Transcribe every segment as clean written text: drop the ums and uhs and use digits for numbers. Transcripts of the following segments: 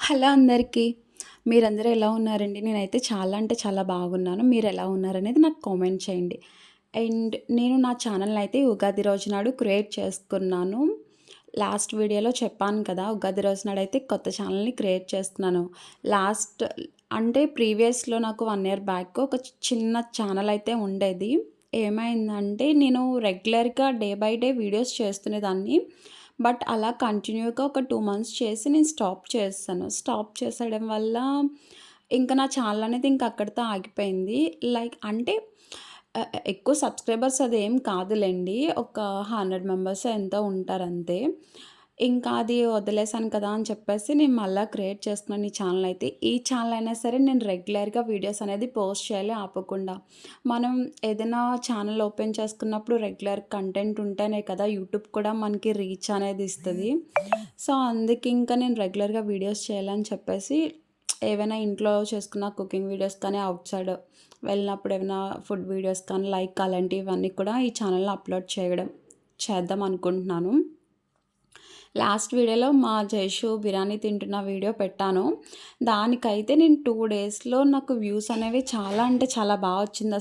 Hello అందరికీ. మీరందరూ ఎలా ఉన్నారండి? నేనైతే చాలా అంటే చాలా బాగున్నాను. మీరెలా ఉన్నారనేది నాకు కామెంట్ చేయండి. అండ్ నేను నా ఛానల్‌ని అయితే ఉగాది రోజు నాడు క్రియేట్ చేసుకున్నాను. లాస్ట్ వీడియోలో చెప్పాను కదా! ఉగాది రోజు నాడైతే కొత్త ఛానల్‌ని క్రియేట్ చేసుకున్నాను. లాస్ట్ అంటే ప్రీవియస్‌లో నాకు 1 ఇయర్ బ్యాక్ ఒక చిన్న ఛానల్ అయితే ఉండేది. ఏమైందంటే నేను రెగ్యులర్‌గా డే బై డే వీడియోస్ చేస్తునేదాన్ని. బట్ అలా కంటిన్యూగా ఒక 2 మంత్స్ చేసి నేను స్టాప్ చేసేసాను. స్టాప్ చేసేయడం వల్ల ఇంక నా ఛానల్ అనేది ఇంక అక్కడితో ఆగిపోయింది. లైక్ అంటే ఎక్కువ సబ్స్క్రైబర్స్ అదేం కాదులెండి. ఒక 100 మెంబర్సో ఎంతో ఉంటారంతే. ఇంకా అది వదిలేసాను కదా అని చెప్పేసి నేను మళ్ళా క్రియేట్ చేసుకున్నాను ఈ ఛానల్ అయితే. ఈ ఛానల్ అయినా సరే నేను రెగ్యులర్‌గా వీడియోస్ అనేది పోస్ట్ చేయాలి ఆపకుండా. మనం ఏదైనా ఛానల్ ఓపెన్ చేసుకున్నప్పుడు రెగ్యులర్ కంటెంట్ ఉంటేనే కదా యూట్యూబ్ కూడా మనకి రీచ్ అనేది ఇస్తది. సో, అందుకే ఇంకా నేను రెగ్యులర్‌గా వీడియోస్ చేయాలని చెప్పేసి ఏవైనా ఇంట్లో చేసుకున్న కుకింగ్ వీడియోస్ కానీ, ఔట్ సైడ్ వెళ్ళినప్పుడు ఏమైనా ఫుడ్ వీడియోస్ కానీ లైక్ అలాంటివన్నీ కూడా ఈ ఛానల్‌లో అప్‌లోడ్ చేద్దాం అనుకుంటున్నాను. లాస్ట్ వీడియోలో మా జైషు బిర్యానీ తింటున్న వీడియో పెట్టాను. దానికైతే నేను 2 డేస్‌లో నాకు వ్యూస్ అనేవి చాలా అంటే చాలా బా వచ్చింది.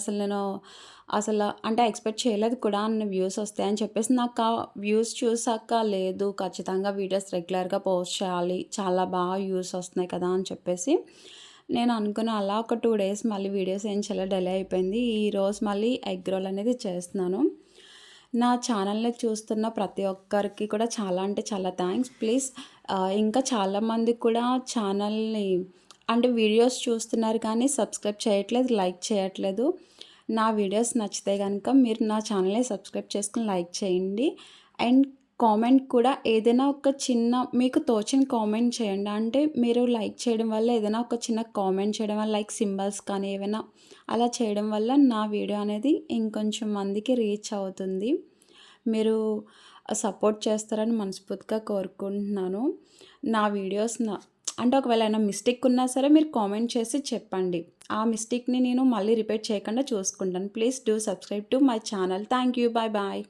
అంటే ఎక్స్‌పెక్ట్ చేయలేదు కూడా అన్ని వ్యూస్ వస్తాయని చెప్పేసి. నాకు ఆ వ్యూస్ చూసాక లేదు ఖచ్చితంగా వీడియోస్ రెగ్యులర్‌గా పోస్ట్ చేయాలి. చాలా బాగా వ్యూస్ వస్తున్నాయి కదా అని చెప్పేసి నేను అనుకున్న అలా ఒక 2 డేస్ మళ్ళీ వీడియోస్ ఏం చేయలేదు, డిలే అయిపోయింది. ఈరోజు మళ్ళీ ఎగ్ రోల్ అనేది చేస్తున్నాను. నా ఛానల్‌ని చూస్తున్న ప్రతి ఒక్కరికి కూడా చాలా అంటే చాలా థ్యాంక్స్. ప్లీజ్ ఇంకా చాలామంది కూడా ఛానల్‌ని అంటే వీడియోస్ చూస్తున్నారు కానీ సబ్స్క్రైబ్ చేయట్లేదు, లైక్ చేయట్లేదు. నా వీడియోస్ నచ్చితే గనుక మీరు నా ఛానల్‌ని సబ్స్క్రైబ్ చేసుకొని లైక్ చేయండి. అండ్ కామెంట్ కూడా ఏదైనా ఒక చిన్న మీకు తోచిన కామెంట్ చేయండి. అంటే మీరు లైక్ చేయడం వల్ల ఏదైనా ఒక చిన్న కామెంట్ చేయడం వల్ల లైక్ సింబల్స్ కానీ ఏవైనా అలా చేయడం వల్ల నా వీడియో అనేది ఇంకొంచెం మందికి రీచ్ అవుతుంది. మీరు సపోర్ట్ చేస్తారని మనస్ఫూర్తిగా కోరుకుంటున్నాను. నా వీడియోస్ అంటే ఒకవేళ ఏమైనా మిస్టేక్ ఉన్నా సరే మీరు కామెంట్ చేసి చెప్పండి. ఆ మిస్టేక్‌ని నేను మళ్ళీ రిపీట్ చేయకుండా చూసుకుంటాను. Please do subscribe to my channel. Thank you. Bye bye.